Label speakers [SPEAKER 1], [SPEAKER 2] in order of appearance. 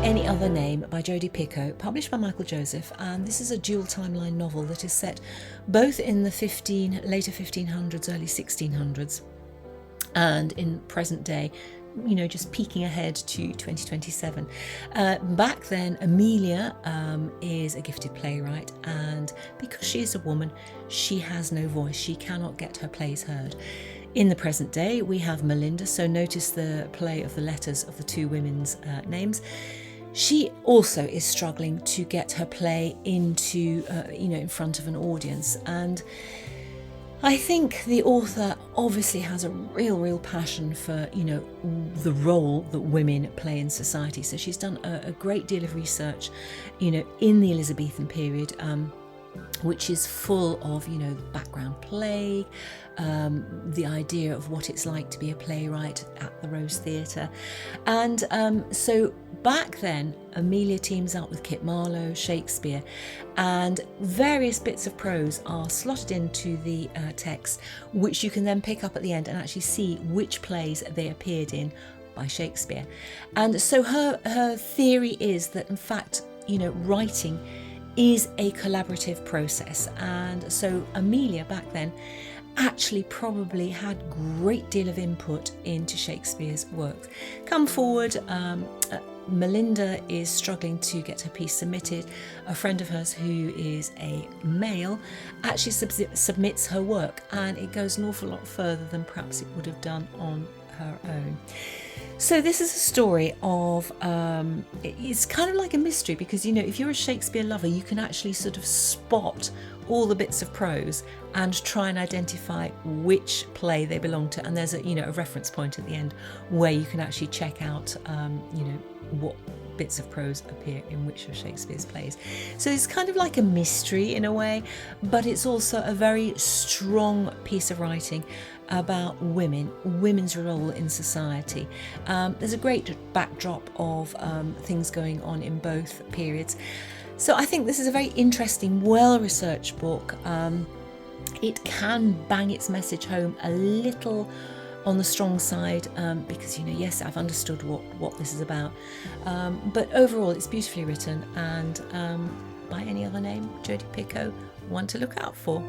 [SPEAKER 1] Any Other Name by Jodi Picoult, published by Michael Joseph, and this is a dual timeline novel that is set both in the later 1500s, early 1600s, and in present day, just peeking ahead to 2027. Back then, Emilia is a gifted playwright, and because she is a woman, she has no voice. She cannot get her plays heard. In the present day, we have Melinda, so notice the play of the letters of the two women's names. She also is struggling to get her play into, in front of an audience. And I think the author obviously has a real passion for, the role that women play in society. So she's done a great deal of research, in the Elizabethan period, which is full of, background play, the idea of what it's like to be a playwright at the Rose Theatre. And so back then, Emilia teams up with Kit Marlowe, Shakespeare, and various bits of prose are slotted into the text, which you can then pick up at the end and actually see which plays they appeared in by Shakespeare. And so her theory is that, in fact, writing is a collaborative process. And so Emilia back then actually probably had a great deal of input into Shakespeare's work. Come forward, Melinda is struggling to get her piece submitted. A friend of hers who is a male actually submits her work, and it goes an awful lot further than perhaps it would have done on her own. So this is a story of, it's kind of like a mystery, because, if you're a Shakespeare lover, you can actually sort of spot all the bits of prose and try and identify which play they belong to. And there's a reference point at the end where you can actually check out, what bits of prose appear in which of Shakespeare's plays. So it's kind of like a mystery in a way, but it's also a very strong piece of writing about women's role in society. There's a great backdrop of things going on in both periods. So I think this is a very interesting, well-researched book. It can bang its message home a little on the strong side, because yes, I've understood what this is about, but overall it's beautifully written, and by Any Other Name, Jodi Picoult, one to look out for.